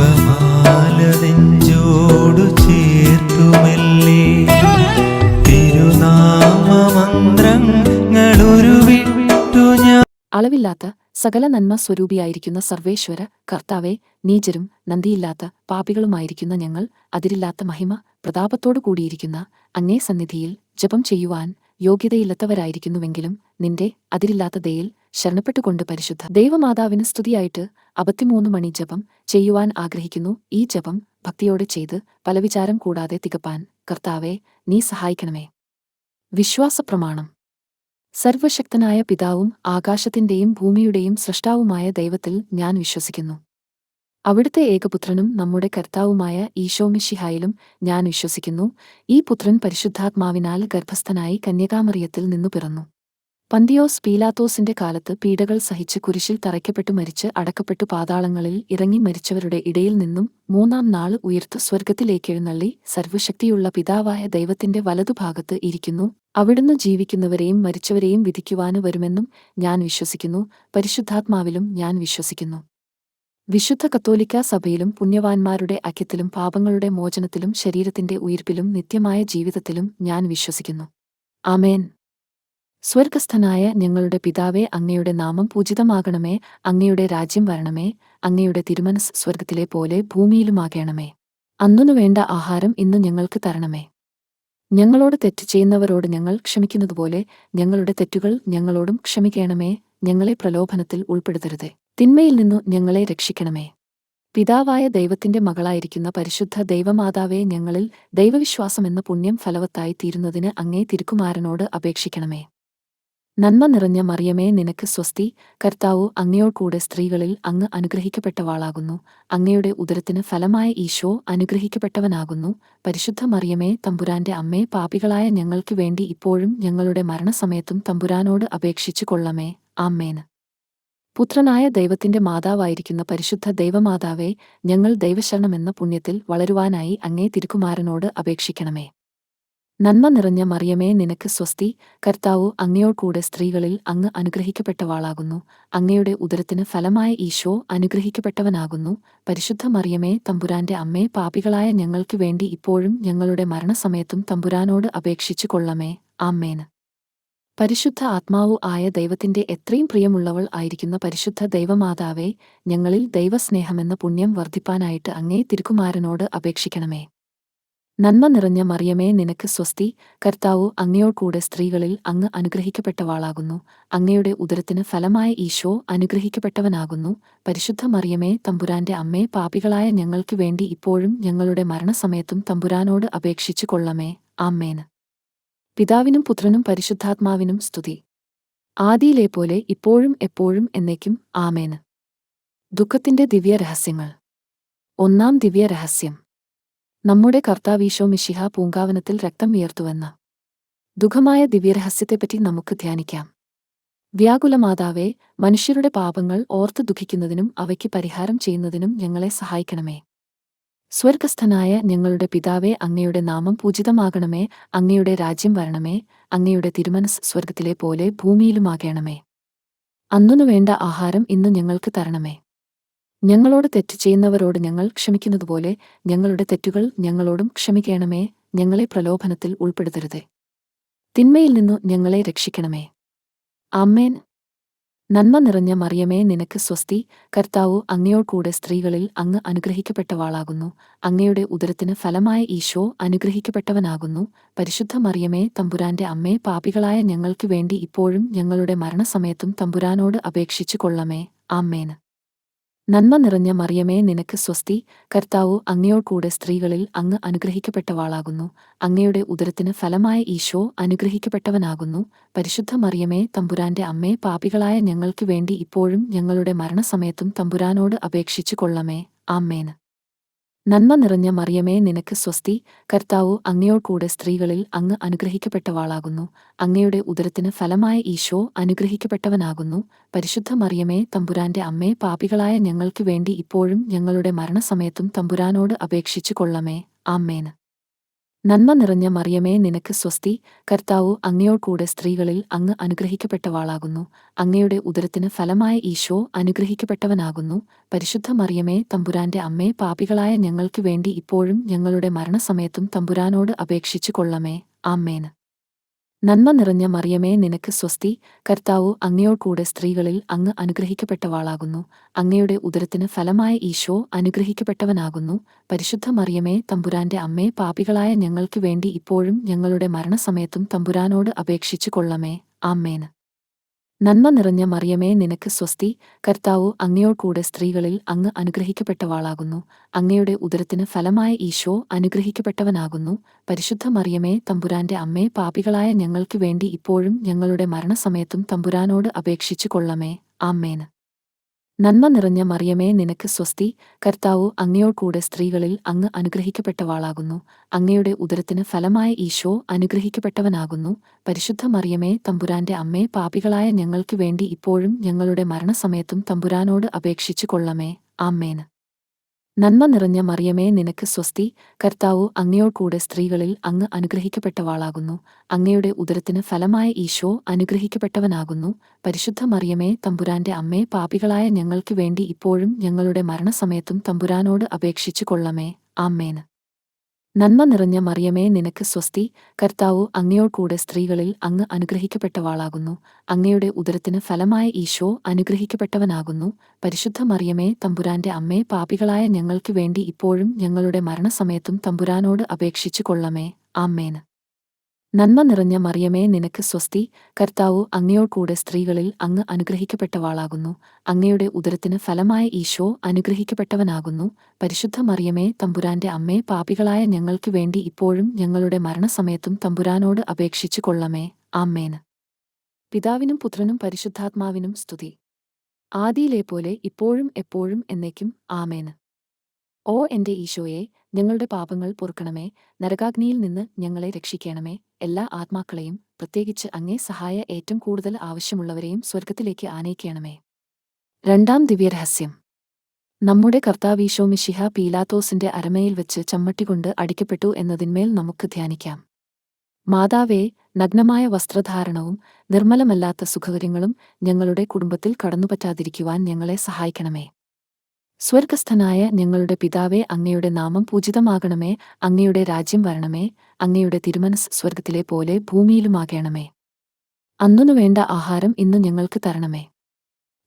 ജപമാല നെഞ്ചോടു ചേർത്തുമെല്ലേ തിരുനാമമന്ത്രങ്ങളുരുവിട്ടു ഞാൻ. അളവില്ലാത്ത സകല നന്മ സ്വരൂപിയായിരിക്കുന്ന സർവേശ്വര കർത്താവെ, നീചരും നന്ദിയില്ലാത്ത പാപികളുമായിരിക്കുന്ന ഞങ്ങൾ അതിരില്ലാത്ത മഹിമ പ്രതാപത്തോടു കൂടിയിരിക്കുന്ന അങ്ങേ സന്നിധിയിൽ ജപം ചെയ്യുവാൻ യോഗ്യതയില്ലാത്തവരായിരിക്കുന്നുവെങ്കിലും നിന്റെ അതിരില്ലാത്ത ദയയിൽ ശരണപ്പെട്ടുകൊണ്ട് പരിശുദ്ധ ദൈവമാതാവിന് സ്തുതിയായിട്ട് 53 മണി ജപം ചെയ്യുവാൻ ആഗ്രഹിക്കുന്നു. ഈ ജപം ഭക്തിയോടെ ചെയ്ത് പലവിചാരം കൂടാതെ തികപ്പാൻ കർത്താവെ നീ സഹായിക്കണമേ. വിശ്വാസപ്രമാണം. സർവശക്തനായ പിതാവും ആകാശത്തിന്റെയും ഭൂമിയുടെയും സൃഷ്ടാവുമായ ദൈവത്തിൽ ഞാൻ വിശ്വസിക്കുന്നു. അവിടുത്തെ ഏകപുത്രനും നമ്മുടെ കർത്താവുമായ ഈശോമിശിഹായിലും ഞാൻ വിശ്വസിക്കുന്നു. ഈ പുത്രൻ പരിശുദ്ധാത്മാവിനാൽ ഗർഭസ്ഥനായി കന്യകാമറിയത്തിൽ നിന്നു പിറന്നു. പന്തിയോസ് പീലാത്തോസിന്റെ കാലത്ത് പീഡകൾ സഹിച്ച് കുരിശിൽ തറയ്ക്കപ്പെട്ടു മരിച്ച് അടക്കപ്പെട്ടു പാതാളങ്ങളിൽ ഇറങ്ങി മരിച്ചവരുടെ ഇടയിൽ നിന്നും 3-ാം നാൾ ഉയർത്തു സ്വർഗ്ഗത്തിലേക്കെഴുന്നള്ളി സർവ്വശക്തിയുള്ള പിതാവായ ദൈവത്തിന്റെ വലതുഭാഗത്ത് ഇരിക്കുന്നു. അവിടുന്ന് ജീവിക്കുന്നവരെയും മരിച്ചവരെയും വിധിക്കുവാന് വരുമെന്നും ഞാൻ വിശ്വസിക്കുന്നു. പരിശുദ്ധാത്മാവിലും ഞാൻ വിശ്വസിക്കുന്നു. വിശുദ്ധ കത്തോലിക്കാ സഭയിലും പുണ്യവാന്മാരുടെ ഐക്യത്തിലും പാപങ്ങളുടെ മോചനത്തിലും ശരീരത്തിന്റെ ഉയിർപ്പിലും നിത്യമായ ജീവിതത്തിലും ഞാൻ വിശ്വസിക്കുന്നു. ആമേൻ. സ്വർഗസ്ഥനായ ഞങ്ങളുടെ പിതാവേ, അങ്ങയുടെ നാമം പൂജിതമാകണമേ. അങ്ങയുടെ രാജ്യം വരണമേ. അങ്ങയുടെ തിരുമനസ് സ്വർഗത്തിലെ പോലെ ഭൂമിയിലുമാകണമേ. അന്നു വേണ്ട ആഹാരം ഇന്ന് ഞങ്ങൾക്ക് തരണമേ. ഞങ്ങളോട് തെറ്റ് ചെയ്യുന്നവരോട് ഞങ്ങൾ ക്ഷമിക്കുന്നതുപോലെ ഞങ്ങളുടെ തെറ്റുകൾ ഞങ്ങളോടും ക്ഷമിക്കണമേ. ഞങ്ങളെ പ്രലോഭനത്തിൽ ഉൾപ്പെടുത്തരുതേ, തിന്മയിൽ നിന്നു ഞങ്ങളെ രക്ഷിക്കണമേ. പിതാവായ ദൈവത്തിന്റെ മകളായിരിക്കുന്ന പരിശുദ്ധ ദൈവമാതാവേ, ഞങ്ങളിൽ ദൈവവിശ്വാസമെന്ന പുണ്യം ഫലവത്തായി തീരുന്നതിന് അങ്ങേ തിരുക്കുമാരനോട് അപേക്ഷിക്കണമേ. നന്മ നിറഞ്ഞ മറിയമേ, നിനക്ക് സ്വസ്തി. കർത്താവു അങ്ങയോടുകൂടെ സ്ത്രീകളിൽ അങ്ങ് അനുഗ്രഹിക്കപ്പെട്ടവാളാകുന്നു. അങ്ങയുടെ ഉദരത്തിന് ഫലമായ ഈശോ അനുഗ്രഹിക്കപ്പെട്ടവനാകുന്നു. പരിശുദ്ധ മറിയമേ, തമ്പുരാന്റെ അമ്മേ, പാപികളായ ഞങ്ങൾക്ക് വേണ്ടി ഇപ്പോഴും ഞങ്ങളുടെ മരണസമയത്തും തമ്പുരാനോട് അപേക്ഷിച്ചു കൊള്ളമേ. ആമേൻ. പുത്രനായ ദൈവത്തിന്റെ മാതാവായിരിക്കുന്ന പരിശുദ്ധ ദൈവമാതാവേ, ഞങ്ങൾ ദൈവശരണമെന്ന പുണ്യത്തിൽ വളരുവാനായി അങ്ങേ തിരുക്കുമാരനോട് അപേക്ഷിക്കണമേ. നന്മ നിറഞ്ഞ മറിയമേ, നിനക്ക് സ്വസ്തി. കർത്താവു അങ്ങയോടുകൂടെ സ്ത്രീകളിൽ അങ്ങ് അനുഗ്രഹിക്കപ്പെട്ടവാളാകുന്നു. അങ്ങയുടെ ഉദരത്തിന് ഫലമായ ഈശോ അനുഗ്രഹിക്കപ്പെട്ടവനാകുന്നു. പരിശുദ്ധ മറിയമേ, തമ്പുരാന്റെ അമ്മേ, പാപികളായ ഞങ്ങൾക്ക് വേണ്ടി ഇപ്പോഴും ഞങ്ങളുടെ മരണസമയത്തും തമ്പുരാനോട് അപേക്ഷിച്ചു കൊള്ളമേ. ആമേൻ. പരിശുദ്ധ ആത്മാവു ആയ ദൈവത്തിന്റെ എത്രയും പ്രിയമുള്ളവൾ ആയിരിക്കുന്ന പരിശുദ്ധ ദൈവമാതാവേ, ഞങ്ങളിൽ ദൈവസ്നേഹമെന്ന പുണ്യം വർദ്ധിപ്പാനായിട്ട് അങ്ങേ തിരുക്കുമാരനോട് അപേക്ഷിക്കണമേ. നന്മ നിറഞ്ഞ മറിയമേ, നിനക്ക് സ്വസ്തി. കർത്താവു അങ്ങയോടുകൂടെ സ്ത്രീകളിൽ അങ്ങ് അനുഗ്രഹിക്കപ്പെട്ടവാളാകുന്നു. അങ്ങയുടെ ഉദരത്തിന് ഫലമായ ഈശോ അനുഗ്രഹിക്കപ്പെട്ടവനാകുന്നു. പരിശുദ്ധ മറിയമേ, തമ്പുരാന്റെ അമ്മേ, പാപികളായ ഞങ്ങൾക്ക് വേണ്ടി ഇപ്പോഴും ഞങ്ങളുടെ മരണസമയത്തും തമ്പുരാനോട് അപേക്ഷിച്ചു കൊള്ളമേ. ആമേൻ. പിതാവിനും പുത്രനും പരിശുദ്ധാത്മാവിനും സ്തുതി. ആദിയിലെപ്പോലെ ഇപ്പോഴും എപ്പോഴും എന്നേക്കും. ആമേൻ. ദുഃഖത്തിന്റെ ദിവ്യരഹസ്യങ്ങൾ. 1-ാം ദിവ്യരഹസ്യം. നമ്മുടെ കർത്താവീശോ മിശിഹ പൂങ്കാവനത്തിൽ രക്തം വിയർത്തുവെന്ന ദുഃഖമായ ദിവ്യരഹസ്യത്തെപ്പറ്റി നമുക്ക് ധ്യാനിക്കാം. വ്യാകുലമാതാവേ, മനുഷ്യരുടെ പാപങ്ങൾ ഓർത്ത് ദുഃഖിക്കുന്നതിനും അവയ്ക്ക് പരിഹാരം ചെയ്യുന്നതിനും ഞങ്ങളെ സഹായിക്കണമേ. സ്വർഗസ്ഥനായ ഞങ്ങളുടെ പിതാവേ, അങ്ങയുടെ നാമം പൂജിതമാകണമേ. അങ്ങയുടെ രാജ്യം വരണമേ. അങ്ങയുടെ തിരുമനസ് സ്വർഗത്തിലെ പോലെ ഭൂമിയിലുമാകണമേ. അന്നു വേണ്ട ആഹാരം ഇന്ന് ഞങ്ങൾക്ക് തരണമേ. ഞങ്ങളോട് തെറ്റ് ചെയ്യുന്നവരോട് ഞങ്ങൾ ക്ഷമിക്കുന്നതുപോലെ ഞങ്ങളുടെ തെറ്റുകൾ ഞങ്ങളോടും ക്ഷമിക്കണമേ. ഞങ്ങളെ പ്രലോഭനത്തിൽ ഉൾപ്പെടുത്തരുതേ, തിന്മയിൽ നിന്നു ഞങ്ങളെ രക്ഷിക്കണമേ. ആമേൻ. നന്മ നിറഞ്ഞ മറിയമേ, നിനക്ക് സ്വസ്തി. കർത്താവു അങ്ങയോടുകൂടെ സ്ത്രീകളിൽ അങ്ങ് അനുഗ്രഹിക്കപ്പെട്ടവാളാകുന്നു. അങ്ങയുടെ ഉദരത്തിന് ഫലമായ ഈശോ അനുഗ്രഹിക്കപ്പെട്ടവനാകുന്നു. പരിശുദ്ധ മറിയമേ, തമ്പുരാന്റെ അമ്മേ, പാപികളായ ഞങ്ങൾക്ക് വേണ്ടി ഇപ്പോഴും ഞങ്ങളുടെ മരണസമയത്തും തമ്പുരാനോട് അപേക്ഷിച്ചു കൊള്ളമേ. ആമേൻ. നന്മ നിറഞ്ഞ മറിയമേ, നിനക്ക് സ്വസ്തി. കർത്താവു അങ്ങയോടുകൂടെ സ്ത്രീകളിൽ അങ്ങ് അനുഗ്രഹിക്കപ്പെട്ടവാളാകുന്നു. അങ്ങയുടെ ഉദരത്തിന് ഫലമായ ഈശോ അനുഗ്രഹിക്കപ്പെട്ടവനാകുന്നു. പരിശുദ്ധ മറിയമേ, തമ്പുരാന്റെ അമ്മേ, പാപികളായ ഞങ്ങൾക്ക് വേണ്ടി ഇപ്പോഴും ഞങ്ങളുടെ മരണസമയത്തും തമ്പുരാനോട് അപേക്ഷിച്ചു കൊള്ളമേ. ആമേൻ. നന്മ നിറഞ്ഞ മറിയമേ, നിനക്ക് സ്വസ്തി. കർത്താവു അങ്ങയോടുകൂടെ സ്ത്രീകളിൽ അങ്ങ് അനുഗ്രഹിക്കപ്പെട്ടവാളാകുന്നു. അങ്ങയുടെ ഉദരത്തിന് ഫലമായ ഈശോ അനുഗ്രഹിക്കപ്പെട്ടവനാകുന്നു. പരിശുദ്ധ മറിയമേ, തമ്പുരാന്റെ അമ്മേ, പാപികളായ ഞങ്ങൾക്ക് വേണ്ടി ഇപ്പോഴും ഞങ്ങളുടെ മരണസമയത്തും തമ്പുരാനോട് അപേക്ഷിച്ചു കൊള്ളമേ. ആമേൻ. നന്മ നിറഞ്ഞ മറിയമേ നിനക്ക് സ്വസ്തി, കർത്താവു അങ്ങയോടുകൂടെ സ്ത്രീകളിൽ അങ്ങ് അനുഗ്രഹിക്കപ്പെട്ടവാളാകുന്നു. അങ്ങയുടെ ഉദരത്തിന് ഫലമായ ഈശോ അനുഗ്രഹിക്കപ്പെട്ടവനാകുന്നു. പരിശുദ്ധ മറിയമേ തമ്പുരാന്റെ അമ്മേ, പാപികളായ ഞങ്ങൾക്ക് വേണ്ടി ഇപ്പോഴും ഞങ്ങളുടെ മരണസമയത്തും തമ്പുരാനോട് അപേക്ഷിച്ചു കൊള്ളമേ. ആമേൻ. നന്മ നിറഞ്ഞ മറിയമേ നിനക്ക് സ്വസ്തി, കർത്താവു അങ്ങയോടുകൂടെ സ്ത്രീകളിൽ അങ്ങ് അനുഗ്രഹിക്കപ്പെട്ടവാളാകുന്നു. അങ്ങയുടെ ഉദരത്തിന് ഫലമായ ഈശോ അനുഗ്രഹിക്കപ്പെട്ടവനാകുന്നു. പരിശുദ്ധ മറിയമേ തമ്പുരാന്റെ അമ്മേ, പാപികളായ ഞങ്ങൾക്ക് വേണ്ടി ഇപ്പോഴും ഞങ്ങളുടെ മരണസമയത്തും തമ്പുരാനോട് അപേക്ഷിച്ചു കൊള്ളമേ. ആമേൻ. നന്മ നിറഞ്ഞ മറിയമേ നിനക്ക് സ്വസ്തി, കർത്താവു അങ്ങയോടുകൂടെ സ്ത്രീകളിൽ അങ്ങ് അനുഗ്രഹിക്കപ്പെട്ടവാളാകുന്നു. അങ്ങയുടെ ഉദരത്തിന് ഫലമായ ഈശോ അനുഗ്രഹിക്കപ്പെട്ടവനാകുന്നു. പരിശുദ്ധ മറിയമേ തമ്പുരാന്റെ അമ്മേ, പാപികളായ ഞങ്ങൾക്ക് വേണ്ടി ഇപ്പോഴും ഞങ്ങളുടെ മരണസമയത്തും തമ്പുരാനോട് അപേക്ഷിച്ചു കൊള്ളമേ. ആമേൻ. നന്മ നിറഞ്ഞ മറിയമേ നിനക്ക് സ്വസ്തി, കർത്താവു അങ്ങയോടുകൂടെ സ്ത്രീകളിൽ അങ്ങ് അനുഗ്രഹിക്കപ്പെട്ടവാളാകുന്നു. അങ്ങയുടെ ഉദരത്തിന് ഫലമായ ഈശോ അനുഗ്രഹിക്കപ്പെട്ടവനാകുന്നു. പരിശുദ്ധ മറിയമേ തമ്പുരാന്റെ അമ്മേ, പാപികളായ ഞങ്ങൾക്ക് വേണ്ടി ഇപ്പോഴും ഞങ്ങളുടെ മരണസമയത്തും തമ്പുരാനോട് അപേക്ഷിച്ചു കൊള്ളമേ. ആമേൻ. നന്മ നിറഞ്ഞ മറിയമേ നിനക്ക് സ്വസ്തി, കർത്താവു അങ്ങയോടുകൂടെ സ്ത്രീകളിൽ അങ്ങ് അനുഗ്രഹിക്കപ്പെട്ടവാളാകുന്നു. അങ്ങയുടെ ഉദരത്തിന് ഫലമായ ഈശോ അനുഗ്രഹിക്കപ്പെട്ടവനാകുന്നു. പരിശുദ്ധ മറിയമേ തമ്പുരാന്റെ അമ്മേ, പാപികളായ ഞങ്ങൾക്ക് വേണ്ടി ഇപ്പോഴും ഞങ്ങളുടെ മരണസമയത്തും തമ്പുരാനോട് അപേക്ഷിച്ചു കൊള്ളമേ. ആമേൻ. നന്മ നിറഞ്ഞ മറിയമേ നിനക്ക് സ്വസ്തി, കർത്താവു അങ്ങയോടുകൂടെ സ്ത്രീകളിൽ അങ്ങ് അനുഗ്രഹിക്കപ്പെട്ടവാളാകുന്നു. അങ്ങയുടെ ഉദരത്തിന് ഫലമായ ഈശോ അനുഗ്രഹിക്കപ്പെട്ടവനാകുന്നു. പരിശുദ്ധ മറിയമേ തമ്പുരാന്റെ അമ്മേ, പാപികളായ ഞങ്ങൾക്ക് വേണ്ടി ഇപ്പോഴും ഞങ്ങളുടെ മരണസമയത്തും തമ്പുരാനോട് അപേക്ഷിച്ചു കൊള്ളമേ. ആമേൻ. നന്മ നിറഞ്ഞ മറിയമേ നിനക്ക് സ്വസ്തി, കർത്താവു അങ്ങയോടുകൂടെ സ്ത്രീകളിൽ അങ്ങ് അനുഗ്രഹിക്കപ്പെട്ടവാളാകുന്നു. അങ്ങയുടെ ഉദരത്തിന് ഫലമായ ഈശോ അനുഗ്രഹിക്കപ്പെട്ടവനാകുന്നു. പരിശുദ്ധ മറിയമേ തമ്പുരാന്റെ അമ്മേ, പാപികളായ ഞങ്ങൾക്ക് വേണ്ടി ഇപ്പോഴും ഞങ്ങളുടെ മരണസമയത്തും തമ്പുരാനോട് അപേക്ഷിച്ചു കൊള്ളമേ. ആമേൻ. പിതാവിനും പുത്രനും പരിശുദ്ധാത്മാവിനും സ്തുതി. ആദിയിലെപ്പോലെ ഇപ്പോഴും എപ്പോഴും എന്നേക്കും. ആമേൻ. ഓ എന്റെ ഈശോയെ, ഞങ്ങളുടെ പാപങ്ങൾ പൊറുക്കണമേ. നരകാഗ്നിയിൽ നിന്ന് ഞങ്ങളെ രക്ഷിക്കണമേ. എല്ലാ ആത്മാക്കളെയും, പ്രത്യേകിച്ച് അങ്ങേ സഹായ ഏറ്റവും കൂടുതൽ ആവശ്യമുള്ളവരെയും സ്വർഗത്തിലേക്ക് ആനയിക്കണമേ. രണ്ടാം ദിവ്യരഹസ്യം. നമ്മുടെ കർത്താവീശോ മിശിഹ പീലാത്തോസിന്റെ അരമയിൽ വെച്ച് ചമ്മട്ടികൊണ്ട് അടിക്കപ്പെട്ടു എന്നതിന്മേൽ നമുക്ക് ധ്യാനിക്കാം. മാതാവേ, നഗ്നമായ വസ്ത്രധാരണവും നിർമ്മലമല്ലാത്ത സുഖകര്യങ്ങളും ഞങ്ങളുടെ കുടുംബത്തിൽ കടന്നുപറ്റാതിരിക്കുവാൻ ഞങ്ങളെ സഹായിക്കണമേ. സ്വർഗസ്ഥനായ ഞങ്ങളുടെ പിതാവേ, അങ്ങയുടെ നാമം പൂജിതമാകണമേ. അങ്ങയുടെ രാജ്യം വരണമേ. അങ്ങയുടെ തിരുമനസ് സ്വർഗത്തിലെ പോലെ ഭൂമിയിലുമാകണമേ. അന്നു വേണ്ട ആഹാരം ഇന്ന് ഞങ്ങൾക്ക് തരണമേ.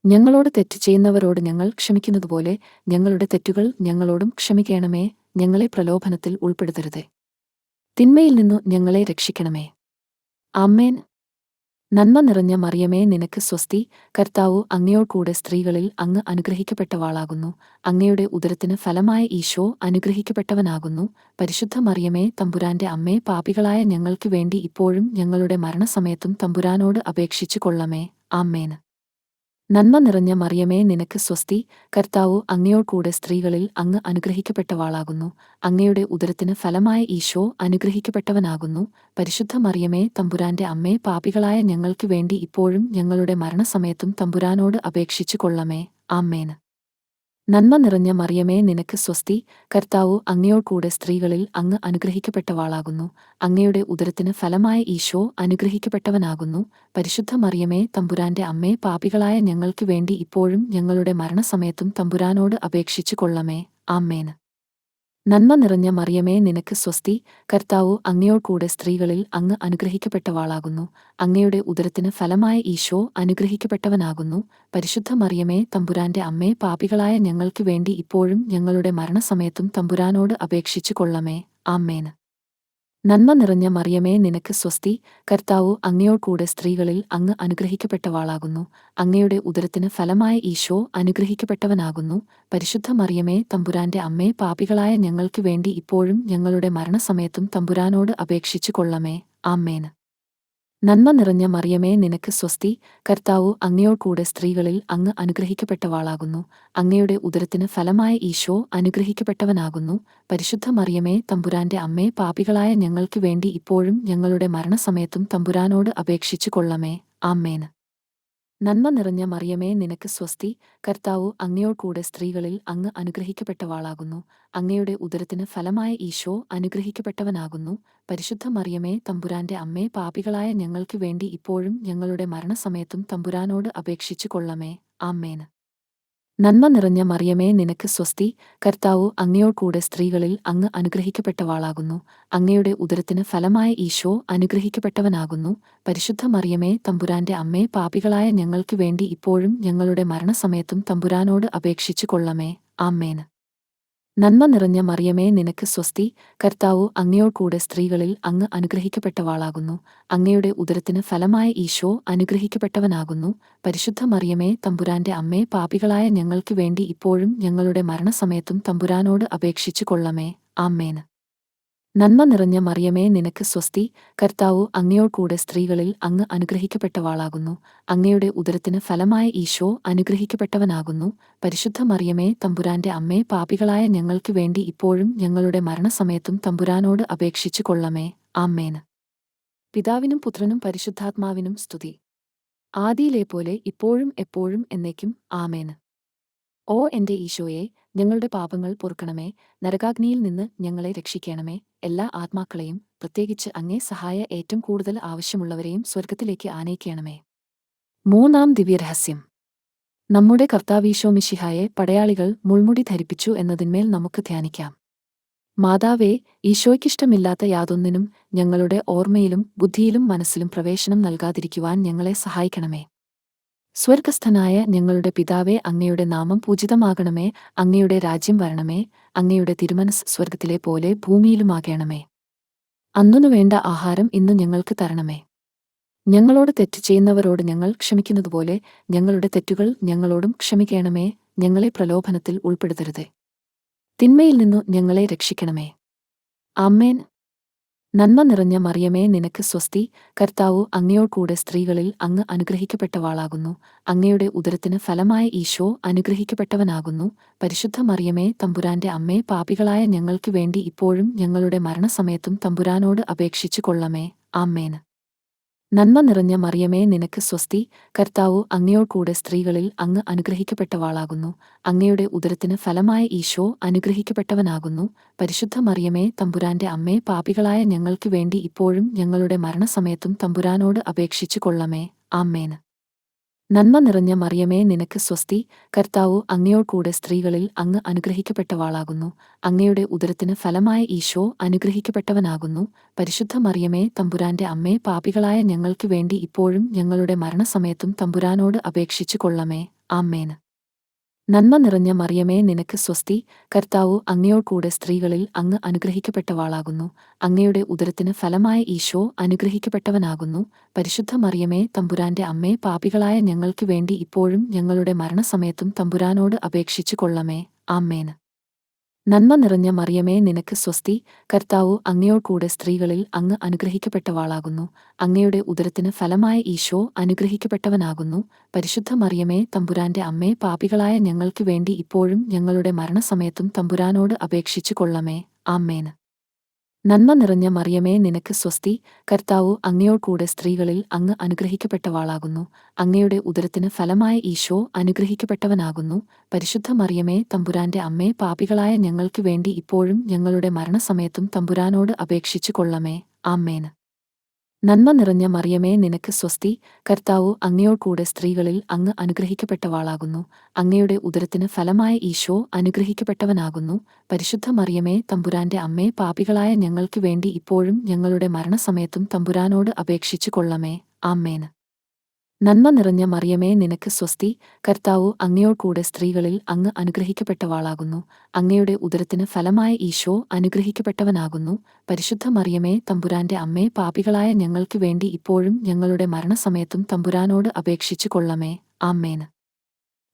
ഞങ്ങളോട് തെറ്റ് ചെയ്യുന്നവരോട് ഞങ്ങൾ ക്ഷമിക്കുന്നതുപോലെ ഞങ്ങളുടെ തെറ്റുകൾ ഞങ്ങളോടും ക്ഷമിക്കണമേ. ഞങ്ങളെ പ്രലോഭനത്തിൽ ഉൾപ്പെടുത്തരുതേ, തിന്മയിൽ നിന്നു ഞങ്ങളെ രക്ഷിക്കണമേ. ആമേൻ. നന്മ നിറഞ്ഞ മറിയമേ നിനക്ക് സ്വസ്തി, കർത്താവു അങ്ങയോടുകൂടെ സ്ത്രീകളിൽ അങ്ങ് അനുഗ്രഹിക്കപ്പെട്ടവാളാകുന്നു. അങ്ങയുടെ ഉദരത്തിന് ഫലമായ ഈശോ അനുഗ്രഹിക്കപ്പെട്ടവനാകുന്നു. പരിശുദ്ധ മറിയമേ തമ്പുരാന്റെ അമ്മേ, പാപികളായ ഞങ്ങൾക്ക് വേണ്ടി ഇപ്പോഴും ഞങ്ങളുടെ മരണസമയത്തും തമ്പുരാനോട് അപേക്ഷിച്ചു കൊള്ളമേ. ആമേൻ. നന്മ നിറഞ്ഞ മറിയമേ നിനക്ക് സ്വസ്തി, കർത്താവു അങ്ങയോടുകൂടെ സ്ത്രീകളിൽ അങ്ങ് അനുഗ്രഹിക്കപ്പെട്ടവാളാകുന്നു. അങ്ങയുടെ ഉദരത്തിന് ഫലമായ ഈശോ അനുഗ്രഹിക്കപ്പെട്ടവനാകുന്നു. പരിശുദ്ധ മറിയമേ തമ്പുരാന്റെ അമ്മേ, പാപികളായ ഞങ്ങൾക്ക് വേണ്ടി ഇപ്പോഴും ഞങ്ങളുടെ മരണസമയത്തും തമ്പുരാനോട് അപേക്ഷിച്ചു കൊള്ളമേ. ആമേൻ. നന്മ നിറഞ്ഞ മറിയമേ നിനക്ക് സ്വസ്തി, കർത്താവു അങ്ങയോടുകൂടെ സ്ത്രീകളിൽ അങ്ങ് അനുഗ്രഹിക്കപ്പെട്ടവാളാകുന്നു. അങ്ങയുടെ ഉദരത്തിന് ഫലമായ ഈശോ അനുഗ്രഹിക്കപ്പെട്ടവനാകുന്നു. പരിശുദ്ധ മറിയമേ തമ്പുരാന്റെ അമ്മേ, പാപികളായ ഞങ്ങൾക്ക് വേണ്ടി ഇപ്പോഴും ഞങ്ങളുടെ മരണസമയത്തും തമ്പുരാനോട് അപേക്ഷിച്ചു കൊള്ളമേ. ആമേൻ. നന്മ നിറഞ്ഞ മറിയമേ നിനക്ക് സ്വസ്തി, കർത്താവു അങ്ങയോടുകൂടെ സ്ത്രീകളിൽ അങ്ങ് അനുഗ്രഹിക്കപ്പെട്ടവാളാകുന്നു. അങ്ങയുടെ ഉദരത്തിന് ഫലമായ ഈശോ അനുഗ്രഹിക്കപ്പെട്ടവനാകുന്നു. പരിശുദ്ധ മറിയമേ തമ്പുരാന്റെ അമ്മേ, പാപികളായ ഞങ്ങൾക്ക് വേണ്ടി ഇപ്പോഴും ഞങ്ങളുടെ മരണസമയത്തും തമ്പുരാനോട് അപേക്ഷിച്ചു കൊള്ളമേ. ആമേൻ. നന്മ നിറഞ്ഞ മറിയമേ നിനക്ക് സ്വസ്തി, കർത്താവു അങ്ങയോടുകൂടെ സ്ത്രീകളിൽ അങ്ങ് അനുഗ്രഹിക്കപ്പെട്ടവാളാകുന്നു. അങ്ങയുടെ ഉദരത്തിന് ഫലമായ ഈശോ അനുഗ്രഹിക്കപ്പെട്ടവനാകുന്നു. പരിശുദ്ധ മറിയമേ തമ്പുരാന്റെ അമ്മേ, പാപികളായ ഞങ്ങൾക്ക് വേണ്ടി ഇപ്പോഴും ഞങ്ങളുടെ മരണസമയത്തും തമ്പുരാനോട് അപേക്ഷിച്ചു കൊള്ളമേ. ആമേൻ. നന്മ നിറഞ്ഞ മറിയമേ നിനക്ക് സ്വസ്തി, കർത്താവു അങ്ങയോടുകൂടെ സ്ത്രീകളിൽ അങ്ങ് അനുഗ്രഹിക്കപ്പെട്ടവാളാകുന്നു. അങ്ങയുടെ ഉദരത്തിന് ഫലമായ ഈശോ അനുഗ്രഹിക്കപ്പെട്ടവനാകുന്നു. പരിശുദ്ധ മറിയമേ തമ്പുരാന്റെ അമ്മേ, പാപികളായ ഞങ്ങൾക്ക് വേണ്ടി ഇപ്പോഴും ഞങ്ങളുടെ മരണസമയത്തും തമ്പുരാനോട് അപേക്ഷിച്ചു കൊള്ളമേ. ആമേൻ. നന്മ നിറഞ്ഞ മറിയമേ നിനക്ക് സ്വസ്തി, കർത്താവ് അങ്ങയോടുകൂടെ സ്ത്രീകളിൽ അങ്ങ് അനുഗ്രഹിക്കപ്പെട്ടവളാകുന്നു. അങ്ങയുടെ ഉദരത്തിന് ഫലമായ ഈശോ അനുഗ്രഹിക്കപ്പെട്ടവനാകുന്നു. പരിശുദ്ധ മറിയമേ തമ്പുരാന്റെ അമ്മേ, പാപികളായ ഞങ്ങൾക്ക് വേണ്ടി ഇപ്പോഴും ഞങ്ങളുടെ മരണസമയത്തും തമ്പുരാനോട് അപേക്ഷിച്ചു കൊള്ളമേ. ആമേൻ. നന്മ നിറഞ്ഞ മറിയമേ നിനക്ക് സ്വസ്തി, കർത്താവ് അങ്ങയോടുകൂടെ സ്ത്രീകളിൽ അങ്ങ് അനുഗ്രഹിക്കപ്പെട്ടവളാകുന്നു. അങ്ങയുടെ ഉദരത്തിന് ഫലമായ ഈശോ അനുഗ്രഹിക്കപ്പെട്ടവനാകുന്നു. പരിശുദ്ധ മറിയമേ തമ്പുരാന്റെ അമ്മേ, പാപികളായ ഞങ്ങൾക്ക് വേണ്ടി ഇപ്പോഴും ഞങ്ങളുടെ മരണസമയത്തും തമ്പുരാനോട് അപേക്ഷിച്ചു കൊള്ളമേ. ആമേൻ. നന്മ നിറഞ്ഞ മറിയമേ നിനക്ക് സ്വസ്തി, കർത്താവ് അങ്ങയോടുകൂടെ സ്ത്രീകളിൽ അങ്ങ് അനുഗ്രഹിക്കപ്പെട്ടവളാകുന്നു. അങ്ങയുടെ ഉദരത്തിന് ഫലമായ ഈശോ അനുഗ്രഹിക്കപ്പെട്ടവനാകുന്നു. പരിശുദ്ധ മറിയമേ തമ്പുരാന്റെ അമ്മേ, പാപികളായ ഞങ്ങൾക്ക് വേണ്ടി ഇപ്പോഴും ഞങ്ങളുടെ മരണസമയത്തും തമ്പുരാനോട് അപേക്ഷിച്ചു കൊള്ളമേ. ആമേൻ. നന്മ നിറഞ്ഞ മറിയമേ നിനക്ക് സ്വസ്തി, കർത്താവ് അങ്ങയോടുകൂടെ സ്ത്രീകളിൽ അങ്ങ് അനുഗ്രഹിക്കപ്പെട്ടവളാകുന്നു. അങ്ങയുടെ ഉദരത്തിന് ഫലമായ ഈശോ അനുഗ്രഹിക്കപ്പെട്ടവനാകുന്നു. പരിശുദ്ധ മറിയമേ തമ്പുരാന്റെ അമ്മേ, പാപികളായ ഞങ്ങൾക്ക് വേണ്ടി ഇപ്പോഴും ഞങ്ങളുടെ മരണസമയത്തും തമ്പുരാനോട് അപേക്ഷിച്ചു കൊള്ളമേ. ആമേൻ. പിതാവിനും പുത്രനും പരിശുദ്ധാത്മാവിനും സ്തുതി. ആദിയിലെപ്പോലെ ഇപ്പോഴും എപ്പോഴും എന്നേക്കും. ആമേൻ. ഓ എന്റെ ഈശോയെ, ഞങ്ങളുടെ പാപങ്ങൾ പൊറുക്കണമേ. നരകാഗ്നിയിൽ നിന്ന് ഞങ്ങളെ രക്ഷിക്കണമേ. എല്ലാ ആത്മാക്കളെയും, പ്രത്യേകിച്ച് അങ്ങേ സഹായ ഏറ്റവും കൂടുതൽ ആവശ്യമുള്ളവരെയും സ്വർഗത്തിലേക്ക് ആനയിക്കണമേ. മൂന്നാം ദിവ്യരഹസ്യം. നമ്മുടെ കർത്താവീശോ മിശിഹായെ പടയാളികൾ മുൾമുടി ധരിപ്പിച്ചു എന്നതിന്മേൽ നമുക്ക് ധ്യാനിക്കാം. മാതാവേ, ഈശോയ്ക്കിഷ്ടമില്ലാത്ത യാതൊന്നിനും ഞങ്ങളുടെ ഓർമ്മയിലും ബുദ്ധിയിലും മനസ്സിലും പ്രവേശനം നൽകാതിരിക്കുവാൻ ഞങ്ങളെ സഹായിക്കണമേ. സ്വർഗസ്ഥനായ ഞങ്ങളുടെ പിതാവേ, അങ്ങയുടെ നാമം പൂജിതമാകണമേ. അങ്ങയുടെ രാജ്യം വരണമേ. അങ്ങയുടെ തിരുമനസ് സ്വർഗത്തിലെ പോലെ ഭൂമിയിലുമാകണമേ. അന്നു വേണ്ട ആഹാരം ഇന്നു ഞങ്ങൾക്ക് തരണമേ. ഞങ്ങളോട് തെറ്റ് ചെയ്യുന്നവരോട് ഞങ്ങൾ ക്ഷമിക്കുന്നതുപോലെ ഞങ്ങളുടെ തെറ്റുകൾ ഞങ്ങളോടും ക്ഷമിക്കണമേ. ഞങ്ങളെ പ്രലോഭനത്തിൽ ഉൾപ്പെടുത്തരുതേ, തിന്മയിൽ നിന്നു ഞങ്ങളെ രക്ഷിക്കണമേ. ആമേൻ. നന്മ നിറഞ്ഞ മറിയമേ നിനക്ക് സ്വസ്തി, കർത്താവ് അങ്ങയോടുകൂടെ സ്ത്രീകളിൽ അങ്ങ് അനുഗ്രഹിക്കപ്പെട്ടവളാകുന്നു. അങ്ങയുടെ ഉദരത്തിന് ഫലമായ ഈശോ അനുഗ്രഹിക്കപ്പെട്ടവനാകുന്നു. പരിശുദ്ധ മറിയമേ തമ്പുരാന്റെ അമ്മേ, പാപികളായ ഞങ്ങൾക്ക് വേണ്ടി ഇപ്പോഴും ഞങ്ങളുടെ മരണസമയത്തും തമ്പുരാനോട് അപേക്ഷിച്ചു കൊള്ളമേ. ആമേൻ. നന്മ നിറഞ്ഞ മറിയമേ നിനക്ക് സ്വസ്തി, കർത്താവ് അങ്ങയോടുകൂടെ സ്ത്രീകളിൽ അങ്ങ് അനുഗ്രഹിക്കപ്പെട്ടവളാകുന്നു. അങ്ങയുടെ ഉദരത്തിന് ഫലമായ ഈശോ അനുഗ്രഹിക്കപ്പെട്ടവനാകുന്നു. പരിശുദ്ധ മറിയമേ തമ്പുരാന്റെ അമ്മേ, പാപികളായ ഞങ്ങൾക്ക് വേണ്ടി ഇപ്പോഴും ഞങ്ങളുടെ മരണസമയത്തും തമ്പുരാനോട് അപേക്ഷിച്ചു കൊള്ളമേ. ആമേൻ. നന്മ നിറഞ്ഞ മറിയമേ നിനക്ക് സ്വസ്തി, കർത്താവ് അങ്ങയോടുകൂടെ സ്ത്രീകളിൽ അങ്ങ് അനുഗ്രഹിക്കപ്പെട്ടവളാകുന്നു. അങ്ങയുടെ ഉദരത്തിന് ഫലമായ ഈശോ അനുഗ്രഹിക്കപ്പെട്ടവനാകുന്നു. പരിശുദ്ധ മറിയമേ തമ്പുരാന്റെ അമ്മേ, പാപികളായ ഞങ്ങൾക്ക് വേണ്ടി ഇപ്പോഴും ഞങ്ങളുടെ മരണസമയത്തും തമ്പുരാനോട് അപേക്ഷിച്ചു കൊള്ളമേ. ആമേൻ. നന്മ നിറഞ്ഞ മറിയമേ നിനക്ക് സ്വസ്തി, കർത്താവ് അങ്ങയോടുകൂടെ സ്ത്രീകളിൽ അങ്ങ് അനുഗ്രഹിക്കപ്പെട്ടവളാകുന്നു. അങ്ങയുടെ ഉദരത്തിന് ഫലമായ ഈശോ അനുഗ്രഹിക്കപ്പെട്ടവനാകുന്നു. പരിശുദ്ധ മറിയമേ തമ്പുരാന്റെ അമ്മേ, പാപികളായ ഞങ്ങൾക്ക് വേണ്ടി ഇപ്പോഴും ഞങ്ങളുടെ മരണസമയത്തും തമ്പുരാനോട് അപേക്ഷിച്ചു കൊള്ളമേ. ആമേൻ. നന്മ നിറഞ്ഞ മറിയമേ നിനക്ക് സ്വസ്തി, കർത്താവ് അങ്ങയോടുകൂടെ സ്ത്രീകളിൽ അങ്ങ് അനുഗ്രഹിക്കപ്പെട്ടവളാകുന്നു. അങ്ങയുടെ ഉദരത്തിന് ഫലമായ ഈശോ അനുഗ്രഹിക്കപ്പെട്ടവനാകുന്നു. പരിശുദ്ധ മറിയമേ തമ്പുരാന്റെ അമ്മേ, പാപികളായ ഞങ്ങൾക്ക് വേണ്ടി ഇപ്പോഴും ഞങ്ങളുടെ മരണസമയത്തും തമ്പുരാനോട് അപേക്ഷിച്ചു കൊള്ളമേ. ആമേൻ. നന്മ നിറഞ്ഞ മറിയമേ നിനക്ക് സ്വസ്തി, കർത്താവ് അങ്ങയോടുകൂടെ സ്ത്രീകളിൽ അങ്ങ് അനുഗ്രഹിക്കപ്പെട്ടവളാകുന്നു. അങ്ങയുടെ ഉദരത്തിന് ഫലമായ ഈശോ അനുഗ്രഹിക്കപ്പെട്ടവനാകുന്നു. പരിശുദ്ധ മറിയമേ തമ്പുരാന്റെ അമ്മേ, പാപികളായ ഞങ്ങൾക്ക് വേണ്ടി ഇപ്പോഴും ഞങ്ങളുടെ മരണസമയത്തും തമ്പുരാനോട് അപേക്ഷിച്ചു കൊള്ളമേ. ആമേൻ. നന്മ നിറഞ്ഞ മറിയമേ നിനക്ക് സ്വസ്തി, കർത്താവ് അങ്ങയോടുകൂടെ സ്ത്രീകളിൽ അങ്ങ് അനുഗ്രഹിക്കപ്പെട്ടവളാകുന്നു. അങ്ങയുടെ ഉദരത്തിന് ഫലമായ ഈശോ അനുഗ്രഹിക്കപ്പെട്ടവനാകുന്നു. പരിശുദ്ധ മറിയമേ തമ്പുരാന്റെ അമ്മേ, പാപികളായ ഞങ്ങൾക്ക് വേണ്ടി ഇപ്പോഴും ഞങ്ങളുടെ മരണസമയത്തും തമ്പുരാനോട് അപേക്ഷിച്ചു കൊള്ളമേ. ആമേൻ. നന്മ നിറഞ്ഞ മറിയമേ നിനക്ക് സ്വസ്തി, കർത്താവ് അങ്ങയോടുകൂടെ സ്ത്രീകളിൽ അങ്ങ് അനുഗ്രഹിക്കപ്പെട്ടവളാകുന്നു. അങ്ങയുടെ ഉദരത്തിന് ഫലമായ ഈശോ അനുഗ്രഹിക്കപ്പെട്ടവനാകുന്നു. പരിശുദ്ധ മറിയമേ തമ്പുരാന്റെ അമ്മേ, പാപികളായ ഞങ്ങൾക്ക് വേണ്ടി ഇപ്പോഴും ഞങ്ങളുടെ മരണസമയത്തും തമ്പുരാനോട് അപേക്ഷിച്ചു കൊള്ളമേ. ആമേൻ.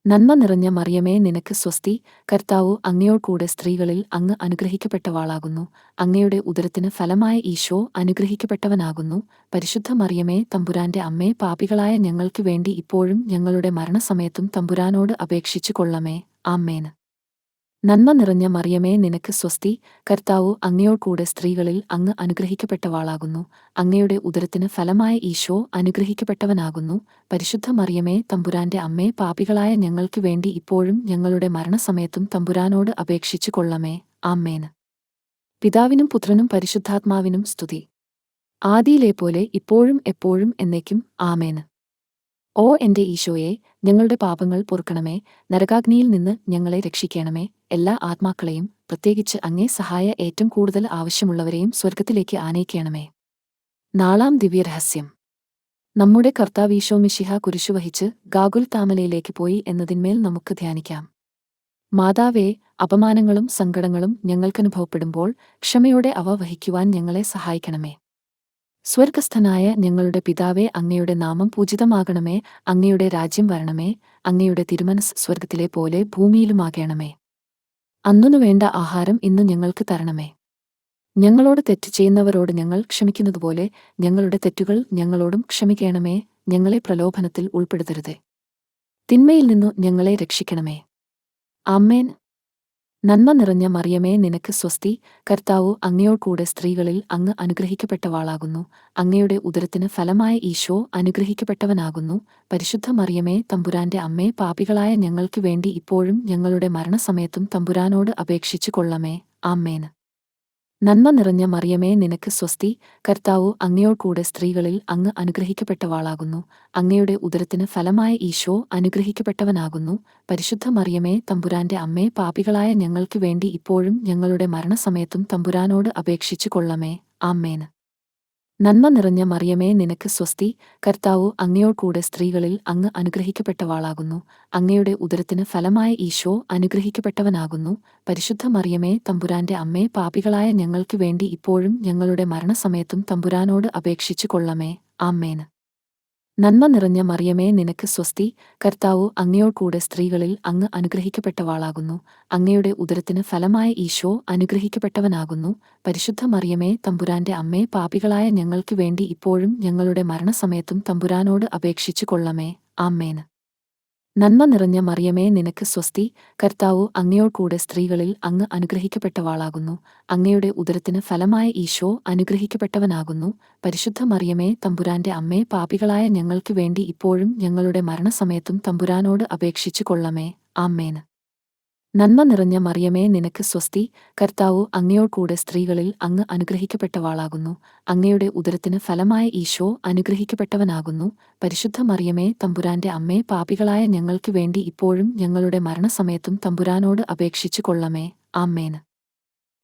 നന്മ നിറഞ്ഞ മറിയമേ നിനക്ക് സ്വസ്തി, കർത്താവ് അങ്ങയോടുകൂടെ സ്ത്രീകളിൽ അങ്ങ് അനുഗ്രഹിക്കപ്പെട്ടവളാകുന്നു. അങ്ങയുടെ ഉദരത്തിന് ഫലമായ ഈശോ അനുഗ്രഹിക്കപ്പെട്ടവനാകുന്നു. പരിശുദ്ധ മറിയമേ തമ്പുരാന്റെ അമ്മേ, പാപികളായ ഞങ്ങൾക്ക് വേണ്ടി ഇപ്പോഴും ഞങ്ങളുടെ മരണസമയത്തും തമ്പുരാനോട് അപേക്ഷിച്ചു കൊള്ളമേ. ആമേൻ. നന്മ നിറഞ്ഞ മറിയമേ നിനക്ക് സ്വസ്തി, കർത്താവു അങ്ങയോടുകൂടെ സ്ത്രീകളിൽ അങ്ങ് അനുഗ്രഹിക്കപ്പെട്ടവാളാകുന്നു. അങ്ങയുടെ ഉദരത്തിന് ഫലമായ ഈശോ അനുഗ്രഹിക്കപ്പെട്ടവനാകുന്നു. പരിശുദ്ധ മറിയമേ തമ്പുരാന്റെ അമ്മേ, പാപികളായ ഞങ്ങൾക്ക് വേണ്ടി ഇപ്പോഴും ഞങ്ങളുടെ മരണസമയത്തും തമ്പുരാനോട് അപേക്ഷിച്ചു കൊള്ളമേ. ആമേൻ. പിതാവിനും പുത്രനും പരിശുദ്ധാത്മാവിനും സ്തുതി. ആദിയിലെപ്പോലെ ഇപ്പോഴും എപ്പോഴും എന്നേക്കും. ആമേൻ. ഓ എന്റെ ഈശോയെ, ഞങ്ങളുടെ പാപങ്ങൾ പൊറുക്കണമേ. നരകാഗ്നിയിൽ നിന്ന് ഞങ്ങളെ രക്ഷിക്കണമേ. എല്ലാ ആത്മാക്കളെയും, പ്രത്യേകിച്ച് അങ്ങേ സഹായ ഏറ്റവും കൂടുതൽ ആവശ്യമുള്ളവരെയും സ്വർഗത്തിലേക്ക് ആനയിക്കണമേ. നാലാം ദിവ്യരഹസ്യം. നമ്മുടെ കർത്താവീശോ മിശിഹ കുരിശുവഹിച്ച് ഗാഗുൽ താമലയിലേക്ക് പോയി എന്നതിന്മേൽ നമുക്ക് ധ്യാനിക്കാം. മാതാവേ, അപമാനങ്ങളും സങ്കടങ്ങളും ഞങ്ങൾക്കനുഭവപ്പെടുമ്പോൾ ക്ഷമയോടെ അവ വഹിക്കുവാൻ ഞങ്ങളെ സഹായിക്കണമേ. സ്വർഗസ്ഥനായ ഞങ്ങളുടെ പിതാവേ, അങ്ങയുടെ നാമം പൂജിതമാകണമേ. അങ്ങയുടെ രാജ്യം വരണമേ. അങ്ങയുടെ തിരുമനസ് സ്വർഗത്തിലെ പോലെ ഭൂമിയിലുമാകണമേ. അന്നു വേണ്ട ആഹാരം ഇന്ന് ഞങ്ങൾക്ക് തരണമേ. ഞങ്ങളോട് തെറ്റ് ചെയ്യുന്നവരോട് ഞങ്ങൾ ക്ഷമിക്കുന്നതുപോലെ ഞങ്ങളുടെ തെറ്റുകൾ ഞങ്ങളോടും ക്ഷമിക്കണമേ. ഞങ്ങളെ പ്രലോഭനത്തിൽ ഉൾപ്പെടുത്തരുതേ, തിന്മയിൽ നിന്നു ഞങ്ങളെ രക്ഷിക്കണമേ. ആമേൻ. നന്മ നിറഞ്ഞ മറിയമേ നിനക്ക് സ്വസ്തി, കർത്താവു അങ്ങയോടുകൂടെ സ്ത്രീകളിൽ അങ്ങ് അനുഗ്രഹിക്കപ്പെട്ടവാളാകുന്നു. അങ്ങയുടെ ഉദരത്തിന് ഫലമായ ഈശോ അനുഗ്രഹിക്കപ്പെട്ടവനാകുന്നു. പരിശുദ്ധ മറിയമേ തമ്പുരാന്റെ അമ്മേ, പാപികളായ ഞങ്ങൾക്ക് വേണ്ടി ഇപ്പോഴും ഞങ്ങളുടെ മരണസമയത്തും തമ്പുരാനോട് അപേക്ഷിച്ചു കൊള്ളമേ. ആമേൻ. നന്മ നിറഞ്ഞ മറിയമേ നിനക്ക് സ്വസ്തി, കർത്താവു അങ്ങയോടുകൂടെ സ്ത്രീകളിൽ അങ്ങ് അനുഗ്രഹിക്കപ്പെട്ടവാളാകുന്നു. അങ്ങയുടെ ഉദരത്തിന് ഫലമായ ഈശോ അനുഗ്രഹിക്കപ്പെട്ടവനാകുന്നു. പരിശുദ്ധ മറിയമേ തമ്പുരാന്റെ അമ്മേ, പാപികളായ ഞങ്ങൾക്ക് വേണ്ടി ഇപ്പോഴും ഞങ്ങളുടെ മരണസമയത്തും തമ്പുരാനോട് അപേക്ഷിച്ചു കൊള്ളമേ. ആമേൻ. നന്മ നിറഞ്ഞ മറിയമേ നിനക്ക് സ്വസ്തി, കർത്താവു അങ്ങയോടുകൂടെ സ്ത്രീകളിൽ അങ്ങ് അനുഗ്രഹിക്കപ്പെട്ടവാളാകുന്നു. അങ്ങയുടെ ഉദരത്തിന് ഫലമായ ഈശോ അനുഗ്രഹിക്കപ്പെട്ടവനാകുന്നു. പരിശുദ്ധ മറിയമേ തമ്പുരാന്റെ അമ്മേ, പാപികളായ ഞങ്ങൾക്ക് വേണ്ടി ഇപ്പോഴും ഞങ്ങളുടെ മരണസമയത്തും തമ്പുരാനോട് അപേക്ഷിച്ചു കൊള്ളമേ. ആമേൻ. നന്മ നിറഞ്ഞ മറിയമേ നിനക്ക് സ്വസ്തി, കർത്താവു അങ്ങയോടുകൂടെ സ്ത്രീകളിൽ അങ്ങ് അനുഗ്രഹിക്കപ്പെട്ടവാളാകുന്നു. അങ്ങയുടെ ഉദരത്തിന് ഫലമായ ഈശോ അനുഗ്രഹിക്കപ്പെട്ടവനാകുന്നു. പരിശുദ്ധ മറിയമേ തമ്പുരാന്റെ അമ്മേ, പാപികളായ ഞങ്ങൾക്ക് വേണ്ടി ഇപ്പോഴും ഞങ്ങളുടെ മരണസമയത്തും തമ്പുരാനോട് അപേക്ഷിച്ചു കൊള്ളമേ. ആമേൻ. നന്മ നിറഞ്ഞ മറിയമേ നിനക്ക് സ്വസ്തി, കർത്താവു അങ്ങയോടുകൂടെ സ്ത്രീകളിൽ അങ്ങ് അനുഗ്രഹിക്കപ്പെട്ടവാളാകുന്നു. അങ്ങയുടെ ഉദരത്തിന് ഫലമായ ഈശോ അനുഗ്രഹിക്കപ്പെട്ടവനാകുന്നു. പരിശുദ്ധ മറിയമേ തമ്പുരാന്റെ അമ്മേ, പാപികളായ ഞങ്ങൾക്ക് വേണ്ടി ഇപ്പോഴും ഞങ്ങളുടെ മരണസമയത്തും തമ്പുരാനോട് അപേക്ഷിച്ചു കൊള്ളമേ. ആമേൻ. നന്മ നിറഞ്ഞ മറിയമേ നിനക്ക് സ്വസ്തി, കർത്താവു അങ്ങയോടുകൂടെ സ്ത്രീകളിൽ അങ്ങ് അനുഗ്രഹിക്കപ്പെട്ടവാളാകുന്നു. അങ്ങയുടെ ഉദരത്തിന് ഫലമായ ഈശോ അനുഗ്രഹിക്കപ്പെട്ടവനാകുന്നു. പരിശുദ്ധ മറിയമേ തമ്പുരാന്റെ അമ്മേ, പാപികളായ ഞങ്ങൾക്ക് വേണ്ടി ഇപ്പോഴും ഞങ്ങളുടെ മരണസമയത്തും തമ്പുരാനോട് അപേക്ഷിച്ചു കൊള്ളമേ. ആമേൻ.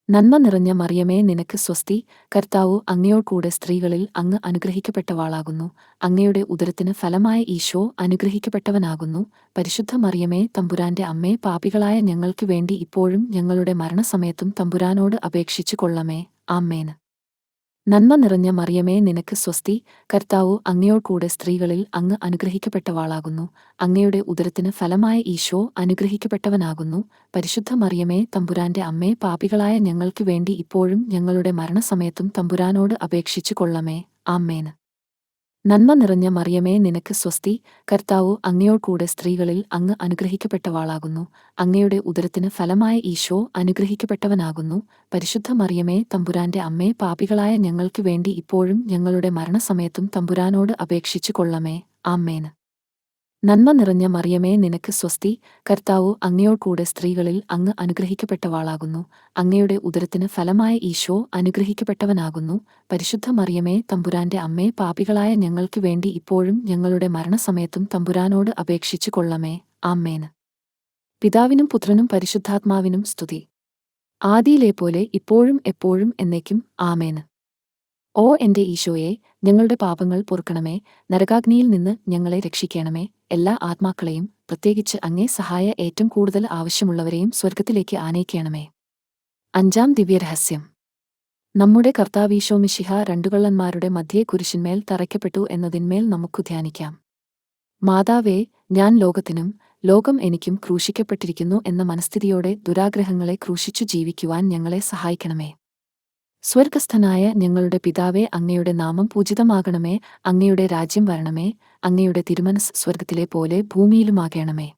നന്മ നിറഞ്ഞ മറിയമേ നിനക്ക് സ്വസ്തി, കർത്താവു അങ്ങയോടുകൂടെ സ്ത്രീകളിൽ അങ്ങ് അനുഗ്രഹിക്കപ്പെട്ടവാളാകുന്നു. അങ്ങയുടെ ഉദരത്തിന് ഫലമായ ഈശോ അനുഗ്രഹിക്കപ്പെട്ടവനാകുന്നു. പരിശുദ്ധ മറിയമേ തമ്പുരാന്റെ അമ്മേ, പാപികളായ ഞങ്ങൾക്ക് വേണ്ടി ഇപ്പോഴും ഞങ്ങളുടെ മരണസമയത്തും തമ്പുരാനോട് അപേക്ഷിച്ചു കൊള്ളമേ. ആമേൻ. നന്മ നിറഞ്ഞ മറിയമേ നിനക്ക് സ്വസ്തി, കർത്താവു അങ്ങയോടുകൂടെ സ്ത്രീകളിൽ അങ്ങ് അനുഗ്രഹിക്കപ്പെട്ടവാളാകുന്നു. അങ്ങയുടെ ഉദരത്തിന് ഫലമായ ഈശോ അനുഗ്രഹിക്കപ്പെട്ടവനാകുന്നു. പരിശുദ്ധ മറിയമേ തമ്പുരാന്റെ അമ്മേ, പാപികളായ ഞങ്ങൾക്ക് വേണ്ടി ഇപ്പോഴും ഞങ്ങളുടെ മരണസമയത്തും തമ്പുരാനോട് അപേക്ഷിച്ചു കൊള്ളമേ. ആമേൻ. നന്മ നിറഞ്ഞ മറിയമേ നിനക്ക് സ്വസ്തി, കർത്താവു അങ്ങയോടുകൂടെ സ്ത്രീകളിൽ അങ്ങ് അനുഗ്രഹിക്കപ്പെട്ടവാളാകുന്നു. അങ്ങയുടെ ഉദരത്തിന് ഫലമായ ഈശോ അനുഗ്രഹിക്കപ്പെട്ടവനാകുന്നു. പരിശുദ്ധ മറിയമേ തമ്പുരാന്റെ അമ്മേ, പാപികളായ ഞങ്ങൾക്ക് വേണ്ടി ഇപ്പോഴും ഞങ്ങളുടെ മരണസമയത്തും തമ്പുരാനോട് അപേക്ഷിച്ചു കൊള്ളമേ. ആമേൻ. നന്മ നിറഞ്ഞ മറിയമേ നിനക്ക് സ്വസ്തി, കർത്താവു അങ്ങയോടുകൂടെ സ്ത്രീകളിൽ അങ്ങ് അനുഗ്രഹിക്കപ്പെട്ടവാളാകുന്നു. അങ്ങയുടെ ഉദരത്തിന് ഫലമായ ഈശോ അനുഗ്രഹിക്കപ്പെട്ടവനാകുന്നു. പരിശുദ്ധ മറിയമേ തമ്പുരാന്റെ അമ്മേ, പാപികളായ ഞങ്ങൾക്ക് വേണ്ടി ഇപ്പോഴും ഞങ്ങളുടെ മരണസമയത്തും തമ്പുരാനോട് അപേക്ഷിച്ചു കൊള്ളമേ. ആമേൻ. പിതാവിനും പുത്രനും പരിശുദ്ധാത്മാവിനും സ്തുതി. ആദിയിലെപ്പോലെ ഇപ്പോഴും എപ്പോഴും എന്നേക്കും. ആമേൻ. ഓ എന്റെ ഈശോയെ, ഞങ്ങളുടെ പാപങ്ങൾ പൊറുക്കണമേ. നരകാഗ്നിയിൽ നിന്ന് ഞങ്ങളെ രക്ഷിക്കണമേ. എല്ലാ ആത്മാക്കളെയും, പ്രത്യേകിച്ച് അങ്ങേ സഹായ ഏറ്റവും കൂടുതൽ ആവശ്യമുള്ളവരെയും സ്വർഗത്തിലേക്ക് ആനയിക്കണമേ. അഞ്ചാം ദിവ്യരഹസ്യം. നമ്മുടെ കർത്താവീശോ മിശിഹ രണ്ടുകള്ളന്മാരുടെ മധ്യേ കുരിശിന്മേൽ തറയ്ക്കപ്പെട്ടു എന്നതിന്മേൽ നമുക്കു ധ്യാനിക്കാം. മാതാവേ, ഞാൻ ലോകത്തിനും ലോകം എനിക്കും ക്രൂശിക്കപ്പെട്ടിരിക്കുന്നു എന്ന മനസ്ഥിതിയോടെ ദുരാഗ്രഹങ്ങളെ ക്രൂശിച്ചു ജീവിക്കുവാൻ ഞങ്ങളെ സഹായിക്കണമേ. സ്വർഗസ്ഥനായ ഞങ്ങളുടെ പിതാവേ, അങ്ങയുടെ നാമം പൂജിതമാകണമേ. അങ്ങയുടെ രാജ്യം വരണമേ. അങ്ങയുടെ തിരുമനസ് സ്വർഗത്തിലെ പോലെ ഭൂമിയിലുമാകണമേ.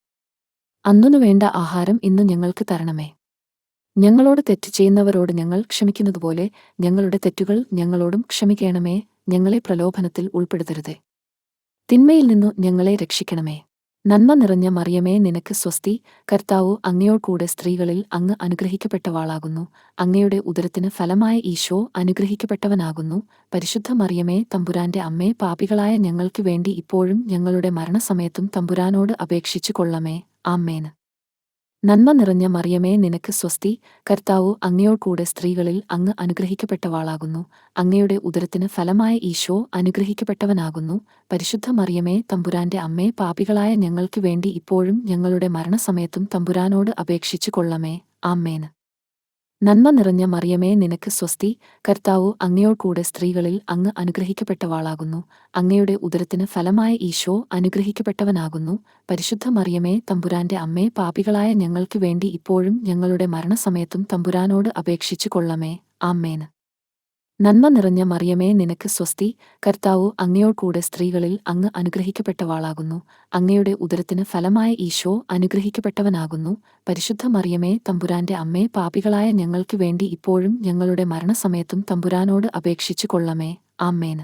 അന്നു വേണ്ട ആഹാരം ഇന്ന് ഞങ്ങൾക്ക് തരണമേ. ഞങ്ങളോട് തെറ്റ് ചെയ്യുന്നവരോട് ഞങ്ങൾ ക്ഷമിക്കുന്നതുപോലെ ഞങ്ങളുടെ തെറ്റുകൾ ഞങ്ങളോടും ക്ഷമിക്കണമേ. ഞങ്ങളെ പ്രലോഭനത്തിൽ ഉൾപ്പെടുത്തരുതേ. തിന്മയിൽ നിന്നു ഞങ്ങളെ രക്ഷിക്കണമേ. നന്മ നിറഞ്ഞ മറിയമേ, നിനക്ക് സ്വസ്തി. കർത്താവ് അങ്ങയോടുകൂടെ സ്ത്രീകളിൽ അങ്ങ് അനുഗ്രഹിക്കപ്പെട്ടവാളാകുന്നു. അങ്ങയുടെ ഉദരത്തിന് ഫലമായ ഈശോ അനുഗ്രഹിക്കപ്പെട്ടവനാകുന്നു. പരിശുദ്ധ മറിയമേ, തമ്പുരാന്റെ അമ്മേ, പാപികളായ ഞങ്ങൾക്ക് വേണ്ടി ഇപ്പോഴും ഞങ്ങളുടെ മരണസമയത്തും തമ്പുരാനോട് അപേക്ഷിച്ചു കൊള്ളമേ. ആമേൻ. നന്മ നിറഞ്ഞ മറിയമേ, നിനക്ക് സ്വസ്തി. കർത്താവ് അങ്ങയോടുകൂടെ സ്ത്രീകളിൽ അങ്ങ് അനുഗ്രഹിക്കപ്പെട്ടവാളാകുന്നു. അങ്ങയുടെ ഉദരത്തിന് ഫലമായ ഈശോ അനുഗ്രഹിക്കപ്പെട്ടവനാകുന്നു. പരിശുദ്ധ മറിയമേ, തമ്പുരാന്റെ അമ്മേ, പാപികളായ ഞങ്ങൾക്ക് വേണ്ടി ഇപ്പോഴും ഞങ്ങളുടെ മരണസമയത്തും തമ്പുരാനോട് അപേക്ഷിച്ചു കൊള്ളമേ. ആമേൻ. നന്മ നിറഞ്ഞ മറിയമേ, നിനക്ക് സ്വസ്തി. കർത്താവ് അങ്ങയോടുകൂടെ സ്ത്രീകളിൽ അങ്ങ് അനുഗ്രഹിക്കപ്പെട്ടവാളാകുന്നു. അങ്ങയുടെ ഉദരത്തിന് ഫലമായ ഈശോ അനുഗ്രഹിക്കപ്പെട്ടവനാകുന്നു. പരിശുദ്ധ മറിയമേ, തമ്പുരാന്റെ അമ്മേ, പാപികളായ ഞങ്ങൾക്ക് വേണ്ടി ഇപ്പോഴും ഞങ്ങളുടെ മരണസമയത്തും തമ്പുരാനോട് അപേക്ഷിച്ചു കൊള്ളമേ. ആമേൻ. നന്മ നിറഞ്ഞ മറിയമേ, നിനക്ക് സ്വസ്തി. കർത്താവ് അങ്ങയോടുകൂടെ സ്ത്രീകളിൽ അങ്ങ് അനുഗ്രഹിക്കപ്പെട്ടവാളാകുന്നു. അങ്ങയുടെ ഉദരത്തിന് ഫലമായ ഈശോ അനുഗ്രഹിക്കപ്പെട്ടവനാകുന്നു. പരിശുദ്ധ മറിയമേ, തമ്പുരാന്റെ അമ്മേ, പാപികളായ ഞങ്ങൾക്ക് വേണ്ടി ഇപ്പോഴും ഞങ്ങളുടെ മരണസമയത്തും തമ്പുരാനോട് അപേക്ഷിച്ചു കൊള്ളമേ. ആമേൻ.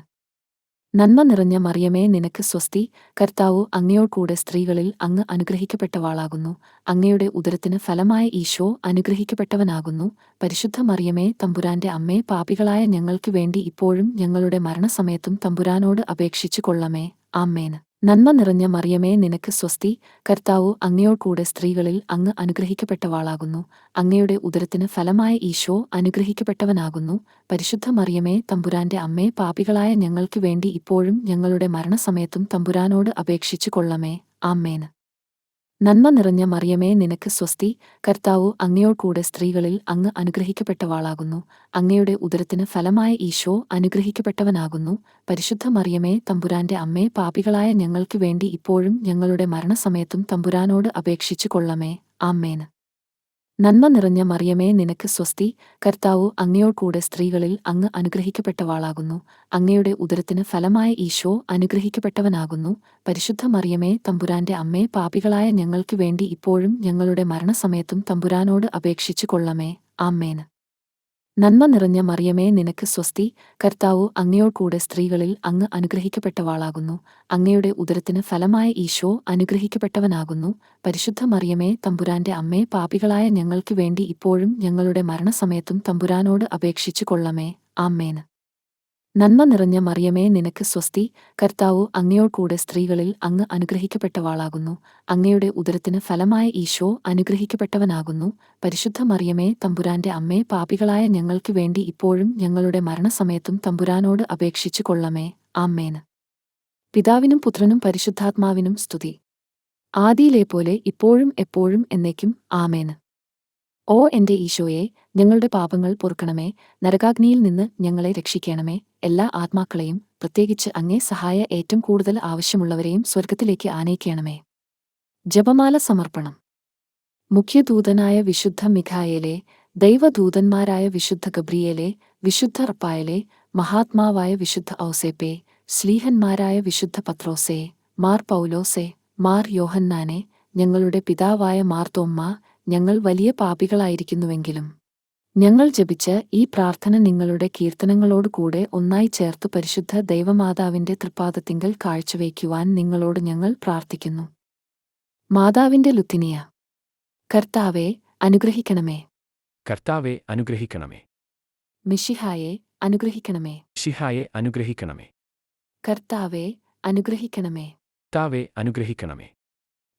നന്മ നിറഞ്ഞ മറിയമേ, നിനക്ക് സ്വസ്തി. കർത്താവ് അങ്ങയോടുകൂടെ സ്ത്രീകളിൽ അങ്ങ് അനുഗ്രഹിക്കപ്പെട്ടവാളാകുന്നു. അങ്ങയുടെ ഉദരത്തിന് ഫലമായ ഈശോ അനുഗ്രഹിക്കപ്പെട്ടവനാകുന്നു. പരിശുദ്ധ മറിയമേ, തമ്പുരാന്റെ അമ്മേ, പാപികളായ ഞങ്ങൾക്ക് വേണ്ടി ഇപ്പോഴും ഞങ്ങളുടെ മരണസമയത്തും തമ്പുരാനോട് അപേക്ഷിച്ചു കൊള്ളമേ. ആമേൻ. നന്മ നിറഞ്ഞ മറിയമേ, നിനക്ക് സ്വസ്തി. കർത്താവ് അങ്ങയോടുകൂടെ സ്ത്രീകളിൽ അങ്ങ് അനുഗ്രഹിക്കപ്പെട്ടവാളാകുന്നു. അങ്ങയുടെ ഉദരത്തിന് ഫലമായ ഈശോ അനുഗ്രഹിക്കപ്പെട്ടവനാകുന്നു. പരിശുദ്ധ മറിയമേ, തമ്പുരാന്റെ അമ്മേ, പാപികളായ ഞങ്ങൾക്ക് വേണ്ടി ഇപ്പോഴും ഞങ്ങളുടെ മരണസമയത്തും തമ്പുരാനോട് അപേക്ഷിച്ചു കൊള്ളമേ. ആമേൻ. നന്മ നിറഞ്ഞ മറിയമേ, നിനക്ക് സ്വസ്തി. കർത്താവ് അങ്ങയോടുകൂടെ സ്ത്രീകളിൽ അങ്ങ് അനുഗ്രഹിക്കപ്പെട്ടവാളാകുന്നു. അങ്ങയുടെ ഉദരത്തിന് ഫലമായ ഈശോ അനുഗ്രഹിക്കപ്പെട്ടവനാകുന്നു. പരിശുദ്ധ മറിയമേ, തമ്പുരാന്റെ അമ്മേ, പാപികളായ ഞങ്ങൾക്ക് വേണ്ടി ഇപ്പോഴും ഞങ്ങളുടെ മരണസമയത്തും തമ്പുരാനോട് അപേക്ഷിച്ചു കൊള്ളമേ. ആമേൻ. നന്മ നിറഞ്ഞ മറിയമേ, നിനക്ക് സ്വസ്തി. കർത്താവ് അങ്ങയോടുകൂടെ സ്ത്രീകളിൽ അങ്ങ് അനുഗ്രഹിക്കപ്പെട്ടവാളാകുന്നു. അങ്ങയുടെ ഉദരത്തിന് ഫലമായ ഈശോ അനുഗ്രഹിക്കപ്പെട്ടവനാകുന്നു. പരിശുദ്ധ മറിയമേ, തമ്പുരാന്റെ അമ്മേ, പാപികളായ ഞങ്ങൾക്ക് വേണ്ടി ഇപ്പോഴും ഞങ്ങളുടെ മരണസമയത്തും തമ്പുരാനോട് അപേക്ഷിച്ചു കൊള്ളമേ. ആമേൻ. നന്മ നിറഞ്ഞ മറിയമേ, നിനക്ക് സ്വസ്തി. കർത്താവ് അങ്ങയോടുകൂടെ സ്ത്രീകളിൽ അങ്ങ് അനുഗ്രഹിക്കപ്പെട്ടവാളാകുന്നു. അങ്ങയുടെ ഉദരത്തിന് ഫലമായ ഈശോ അനുഗ്രഹിക്കപ്പെട്ടവനാകുന്നു. പരിശുദ്ധ മറിയമേ, തമ്പുരാന്റെ അമ്മേ, പാപികളായ ഞങ്ങൾക്ക് വേണ്ടി ഇപ്പോഴും ഞങ്ങളുടെ മരണസമയത്തും തമ്പുരാനോട് അപേക്ഷിച്ചു കൊള്ളമേ. ആമേൻ. നന്മ നിറഞ്ഞ മറിയമേ, നിനക്ക് സ്വസ്തി. കർത്താവ് അങ്ങയോടുകൂടെ സ്ത്രീകളിൽ അങ്ങ് അനുഗ്രഹിക്കപ്പെട്ടവാളാകുന്നു. അങ്ങയുടെ ഉദരത്തിന് ഫലമായ ഈശോ അനുഗ്രഹിക്കപ്പെട്ടവനാകുന്നു. പരിശുദ്ധ മറിയമേ, തമ്പുരാന്റെ അമ്മേ, പാപികളായ ഞങ്ങൾക്ക് വേണ്ടി ഇപ്പോഴും ഞങ്ങളുടെ മരണസമയത്തും തമ്പുരാനോട് അപേക്ഷിച്ചു കൊള്ളമേ. ആമേൻ. പിതാവിനും പുത്രനും പരിശുദ്ധാത്മാവിനും സ്തുതി. ആദിയിലെപ്പോലെ ഇപ്പോഴും എപ്പോഴും എന്നേക്കും. ആമേൻ. ഓ എന്റെ ഈശോയെ, ഞങ്ങളുടെ പാപങ്ങൾ പൊറുക്കണമേ. നരകാഗ്നിയിൽ നിന്ന് ഞങ്ങളെ രക്ഷിക്കണമേ. എല്ലാ ആത്മാക്കളെയും, പ്രത്യേകിച്ച് അങ്ങേ സഹായ ഏറ്റവും കൂടുതൽ ആവശ്യമുള്ളവരെയും സ്വർഗത്തിലേക്ക് ആനയിക്കണമേ. ജപമാല സമർപ്പണം. മുഖ്യദൂതനായ വിശുദ്ധ മിഖായേലേ, ദൈവദൂതന്മാരായ വിശുദ്ധ ഗബ്രിയേലേ, വിശുദ്ധ റപ്പായേലേ, മഹാത്മാവായ വിശുദ്ധ ഔസേപ്പേ, ശ്ലീഹന്മാരായ വിശുദ്ധ പത്രോസേ, മാർ പൗലോസേ, മാർ യോഹന്നാനെ, ഞങ്ങളുടെ പിതാവായ മാർ തോമ്മ, ഞങ്ങൾ വലിയ പാപികളായിരിക്കുന്നുവെങ്കിലും ഞങ്ങൾ ജപിച്ച ഈ പ്രാർത്ഥന നിങ്ങളുടെ കീർത്തനങ്ങളോടുകൂടെ ഒന്നായി ചേർത്ത് പരിശുദ്ധ ദൈവമാതാവിന്റെ തൃപ്പാദത്തിങ്കൽ കാഴ്ചവയ്ക്കുവാൻ നിങ്ങളോട് ഞങ്ങൾ പ്രാർത്ഥിക്കുന്നു. മാതാവിന്റെ ലുത്തിനിയ. കർത്താവെ അനുഗ്രഹിക്കണമേ. കർത്താവെ അനുഗ്രഹിക്കണമേ. മിശിഹായെ അനുഗ്രഹിക്കണമേ. മിശിഹായെ അനുഗ്രഹിക്കണമേ. കർത്താവെ അനുഗ്രഹിക്കണമേ. കർത്താവെ അനുഗ്രഹിക്കണമേ.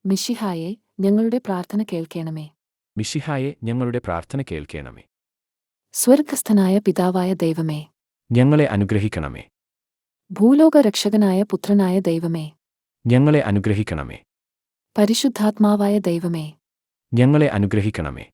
മിശിഹായെ ഞങ്ങളുടെ പ്രാർത്ഥന കേൾക്കണമേ. മിശിഹായെ ഞങ്ങളുടെ പ്രാർത്ഥന കേൾക്കണമേ. സ്വർഗസ്ഥനായ പിതാവായ ദൈവമേ, ഞങ്ങളെ അനുഗ്രഹിക്കണമേ. ഭൂലോക രക്ഷകനായ പുത്രനായ ദൈവമേ, ഞങ്ങളെ അനുഗ്രഹിക്കണമേ. പരിശുദ്ധാത്മാവായ ദൈവമേ, ഞങ്ങളെ അനുഗ്രഹിക്കണമേ.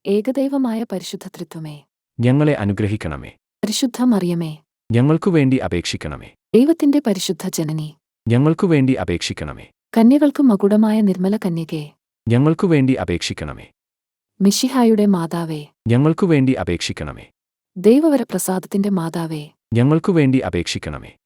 ഏകദൈവമായ പരിശുദ്ധ ത്രിത്വമേ, ഞങ്ങളെ അനുഗ്രഹിക്കണമേ. പരിശുദ്ധ മറിയമേ, ഞങ്ങൾക്കുവേണ്ടി അപേക്ഷിക്കണമേ. ദൈവത്തിന്റെ പരിശുദ്ധ ജനനി, ഞങ്ങൾക്കുവേണ്ടി അപേക്ഷിക്കണമേ. കന്യകൾക്കു മകുടമായ നിർമ്മല കന്യകേ, ഞങ്ങൾക്കുവേണ്ടി അപേക്ഷിക്കണമേ. മിശിഹായുടെ മാതാവേ, ഞങ്ങൾക്കുവേണ്ടി അപേക്ഷിക്കണമേ. ദൈവവരപ്രസാദത്തിന്റെ മാതാവേ, ഞങ്ങൾക്കുവേണ്ടി അപേക്ഷിക്കണമേ.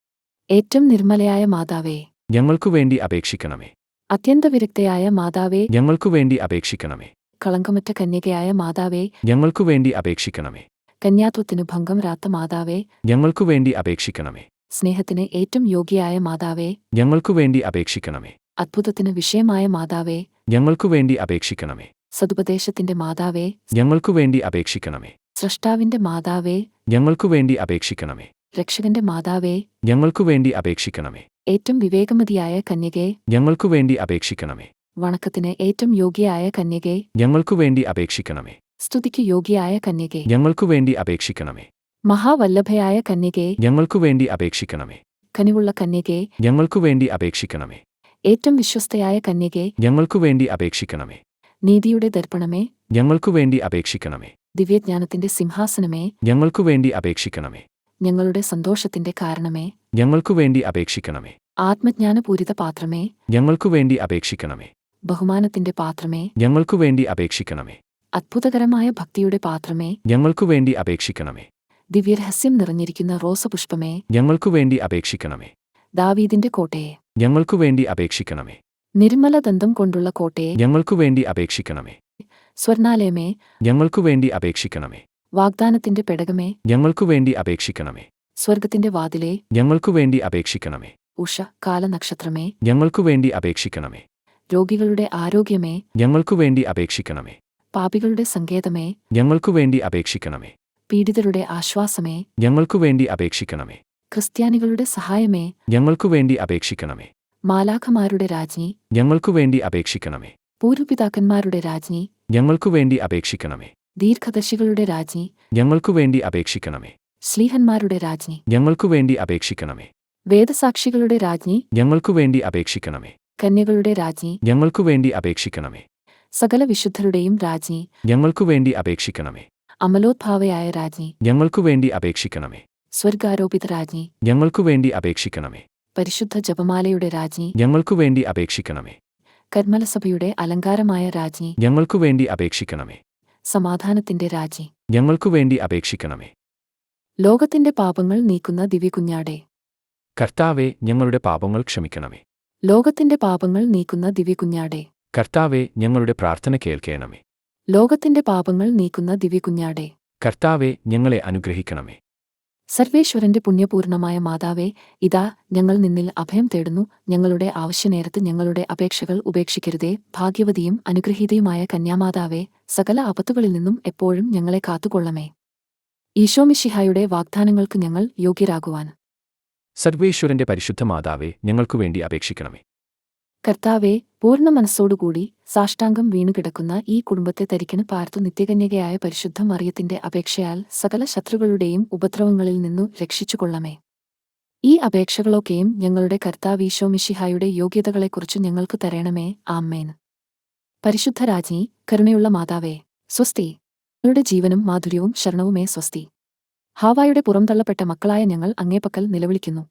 ഏറ്റവും നിർമ്മലയായ മാതാവേ, ഞങ്ങൾക്കുവേണ്ടി അപേക്ഷിക്കണമേ. അത്യന്തവിരക്തയായ മാതാവേ, ഞങ്ങൾക്കുവേണ്ടി അപേക്ഷിക്കണമേ. കളങ്കമറ്റ കന്യകയായ മാതാവേ, ഞങ്ങൾക്കു വേണ്ടി അപേക്ഷിക്കണമേ. കന്യാത്വത്തിനു ഭംഗം വരാത്ത മാതാവേ, ഞങ്ങൾക്കു വേണ്ടി അപേക്ഷിക്കണമേ. സ്നേഹത്തിന് ഏറ്റവും യോഗ്യയായ മാതാവേ, ഞങ്ങൾക്കു വേണ്ടി അപേക്ഷിക്കണമേ. അദ്ഭുതത്തിന് വിഷയമായ മാതാവേ, ഞങ്ങൾക്കു വേണ്ടി അപേക്ഷിക്കണമേ. സതുപദേശത്തിന്റെ മാതാവേ, ഞങ്ങൾക്കു വേണ്ടി അപേക്ഷിക്കണമേ. സ്രഷ്ടാവിന്റെ മാതാവേ, ഞങ്ങൾക്കു വേണ്ടി അപേക്ഷിക്കണമേ. രക്ഷകന്റെ മാതാവേ, ഞങ്ങൾക്കു വേണ്ടി അപേക്ഷിക്കണമേ. ഏറ്റവും വിവേകമതിയായ കന്യകേ, ഞങ്ങൾക്കു വേണ്ടി അപേക്ഷിക്കണമേ. വണക്കത്തിന് ഏറ്റവും യോഗ്യയായ കന്യകേ, ഞങ്ങൾക്കു വേണ്ടി അപേക്ഷിക്കണമേ. സ്തുതിക്ക് യോഗ്യയായ കന്യകേ, ഞങ്ങൾക്കു വേണ്ടി അപേക്ഷിക്കണമേ. മഹാവല്ലഭയായ കന്യകേ, ഞങ്ങൾക്കു വേണ്ടി അപേക്ഷിക്കണമേ. കനിവുള്ള കന്യകേ, ഞങ്ങൾക്കു വേണ്ടി അപേക്ഷിക്കണമേ. ഏറ്റവും വിശ്വസ്തയായ കന്യകേ, ഞങ്ങൾക്കു വേണ്ടി അപേക്ഷിക്കണമേ. നീതിയുടെ ദർപ്പണമേ, ഞങ്ങൾക്കു വേണ്ടി അപേക്ഷിക്കണമേ. ദിവ്യജ്ഞാനത്തിന്റെ സിംഹാസനമേ, ഞങ്ങൾക്കു വേണ്ടി അപേക്ഷിക്കണമേ. ഞങ്ങളുടെ സന്തോഷത്തിന്റെ കാരണമേ, ഞങ്ങൾക്കു വേണ്ടി അപേക്ഷിക്കണമേ. ആത്മജ്ഞാനപൂരിത പാത്രമേ, ഞങ്ങൾക്കു വേണ്ടി അപേക്ഷിക്കണമേ. ബഹുമാനത്തിന്റെ പാത്രമേ, ഞങ്ങൾക്കു വേണ്ടി അപേക്ഷിക്കണമേ. അത്ഭുതകരമായ ഭക്തിയുടെ പാത്രമേ, ഞങ്ങൾക്കു വേണ്ടി അപേക്ഷിക്കണമേ. ദിവ്യരഹസ്യം നിറഞ്ഞിരിക്കുന്ന റോസപുഷ്പമേ, ഞങ്ങൾക്കു വേണ്ടി അപേക്ഷിക്കണമേ. ദാവീദിന്റെ കോട്ടയെ, ഞങ്ങൾക്കു വേണ്ടി അപേക്ഷിക്കണമേ. നിർമ്മല ദന്തം കൊണ്ടുള്ള കോട്ടയെ, ഞങ്ങൾക്കു വേണ്ടി അപേക്ഷിക്കണമേ. സ്വർണാലയമേ, ഞങ്ങൾക്കു വേണ്ടി അപേക്ഷിക്കണമേ. വാഗ്ദാനത്തിന്റെ പെടകമേ, ഞങ്ങൾക്കു വേണ്ടി അപേക്ഷിക്കണമേ. സ്വർഗത്തിന്റെ വാതിലേ, ഞങ്ങൾക്കു വേണ്ടി അപേക്ഷിക്കണമേ. ഉഷ കാലനക്ഷത്രമേ, ഞങ്ങൾക്കു വേണ്ടി അപേക്ഷിക്കണമേ. രോഗികളുടെ ആരോഗ്യമേ, ഞങ്ങൾക്കു വേണ്ടി അപേക്ഷിക്കണമേ. പാപികളുടെ സങ്കേതമേ, ഞങ്ങൾക്കു വേണ്ടി അപേക്ഷിക്കണമേ. പീഡിതരുടെ ആശ്വാസമേ, ഞങ്ങൾക്കു വേണ്ടി അപേക്ഷിക്കണമേ. ക്രിസ്ത്യാനികളുടെ സഹായമേ, ഞങ്ങൾക്കു വേണ്ടി അപേക്ഷിക്കണമേ. മാലാഖമാരുടെ രാജ്ഞി, ഞങ്ങൾക്കു വേണ്ടി അപേക്ഷിക്കണമേ. പൂർവപിതാക്കന്മാരുടെ രാജ്ഞി, ഞങ്ങൾക്കു വേണ്ടി അപേക്ഷിക്കണമേ. ദീർഘദർശികളുടെ രാജ്ഞി, ഞങ്ങൾക്കു വേണ്ടി അപേക്ഷിക്കണമേ. ശ്ലീഹന്മാരുടെ രാജ്ഞി, ഞങ്ങൾക്കു വേണ്ടി അപേക്ഷിക്കണമേ. വേദസാക്ഷികളുടെ രാജ്ഞി, ഞങ്ങൾക്കു വേണ്ടി അപേക്ഷിക്കണമേ. കന്യകളുടെ രാജ്ഞി, ഞങ്ങൾക്കു വേണ്ടി അപേക്ഷിക്കണമേ. സകല വിശുദ്ധരുടെയും രാജ്ഞി, ഞങ്ങൾക്കു വേണ്ടി അപേക്ഷിക്കണമേ. അമലോദ്ഭാവയായ രാജ്ഞി, ഞങ്ങൾക്കു വേണ്ടി അപേക്ഷിക്കണമേ. സ്വർഗാരോപിത രാജ്ഞി, ഞങ്ങൾക്കു വേണ്ടി അപേക്ഷിക്കണമേ. പരിശുദ്ധ ജപമാലയുടെ രാജ്ഞി, ഞങ്ങൾക്കു വേണ്ടി അപേക്ഷിക്കണമേ. കർമ്മലസഭയുടെ അലങ്കാരമായ രാജ്ഞി, ഞങ്ങൾക്കു വേണ്ടി അപേക്ഷിക്കണമേ. സമാധാനത്തിന്റെ രാജ്ഞി, ഞങ്ങൾക്കു വേണ്ടി അപേക്ഷിക്കണമേ. ലോകത്തിന്റെ പാപങ്ങൾ നീക്കുന്ന ദിവ്യകുഞ്ഞാടെ, കർത്താവേ, ഞങ്ങളുടെ പാപങ്ങൾ ക്ഷമിക്കണമേ. ലോകത്തിന്റെ പാപങ്ങൾ നീക്കുന്ന ദിവ്യകുഞ്ഞാടെ, കർത്താവേ, ഞങ്ങളുടെ പ്രാർത്ഥന കേൾക്കണമേ. ലോകത്തിന്റെ പാപങ്ങൾ നീക്കുന്ന ദിവ്യകുഞ്ഞാടെ, കർത്താവേ, ഞങ്ങളെ അനുഗ്രഹിക്കണമേ. സർവേശ്വരന്റെ പുണ്യപൂർണമായ മാതാവേ, ഇതാ ഞങ്ങൾ നിന്നിൽ അഭയം തേടുന്നു. ഞങ്ങളുടെ ആവശ്യനേരത്ത് ഞങ്ങളുടെ അപേക്ഷകൾ ഉപേക്ഷിക്കരുതേ. ഭാഗ്യവതിയും അനുഗ്രഹീതയുമായ കന്യാമാതാവേ, സകല ആപത്തുകളിൽ നിന്നും എപ്പോഴും ഞങ്ങളെ കാത്തുകൊള്ളമേ. ഈശോമിശിഹായുടെ വാഗ്ദാനങ്ങൾക്ക് ഞങ്ങൾ യോഗ്യരാകുവാൻ സർവേശ്വരന്റെ പരിശുദ്ധ മാതാവേ, ഞങ്ങൾക്കു വേണ്ടി അപേക്ഷിക്കണമേ. കർത്താവെ, പൂർണ്ണ മനസ്സോടുകൂടി സാഷ്ടാംഗം വീണുകിടക്കുന്ന ഈ കുടുംബത്തെ തരിക്കണ് പാർത്തു നിത്യകന്യകയായ പരിശുദ്ധ മറിയത്തിന്റെ അപേക്ഷയാൽ സകല ശത്രുക്കളുടെയും ഉപദ്രവങ്ങളിൽ നിന്നു രക്ഷിച്ചുകൊള്ളമേ. ഈ അപേക്ഷകളൊക്കെയും ഞങ്ങളുടെ കർത്താവീശോമിശിഹായുടെ യോഗ്യതകളെക്കുറിച്ച് ഞങ്ങൾക്ക് തരണമേ. ആമേൻ. പരിശുദ്ധ രാജ്ഞി, കരുണയുള്ള മാതാവേ, സ്വസ്തി. ഞങ്ങളുടെ ജീവനും മാധുര്യവും ശരണവുമേ സ്വസ്തി. ഹാവായുടെ പുറംതള്ളപ്പെട്ട മക്കളായ ഞങ്ങൾ അങ്ങേപ്പക്കൽ നിലവിളിക്കുന്നു.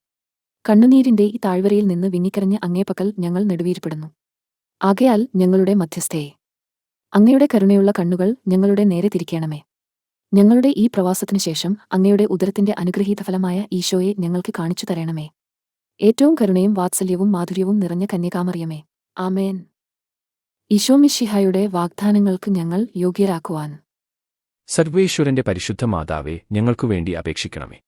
കണ്ണുനീരിന്റെ ഈ താഴ്വരയിൽ നിന്ന് വിങ്ങിക്കരഞ്ഞ് അങ്ങേപ്പക്കൽ ഞങ്ങൾ നെടുവീർപ്പെടുന്നു. ആകയാൽ ഞങ്ങളുടെ മധ്യസ്ഥയെ, അങ്ങയുടെ കരുണയുള്ള കണ്ണുകൾ ഞങ്ങളുടെ നേരെ തിരിക്കണമേ. ഞങ്ങളുടെ ഈ പ്രവാസത്തിനു ശേഷം അങ്ങയുടെ ഉദരത്തിന്റെ അനുഗ്രഹീത ഫലമായ ഈശോയെ ഞങ്ങൾക്ക് കാണിച്ചു തരണമേ. ഏറ്റവും കരുണയും വാത്സല്യവും മാധുര്യവും നിറഞ്ഞ കന്യകാമറിയമേ, ആമേൻ. ഈശോമിശിഹായുടെ വാഗ്ദാനങ്ങൾക്ക് ഞങ്ങൾ യോഗ്യരാക്കുവാൻ സർവേശ്വരന്റെ പരിശുദ്ധ മാതാവേ, ഞങ്ങൾക്കു വേണ്ടി അപേക്ഷിക്കണമേ.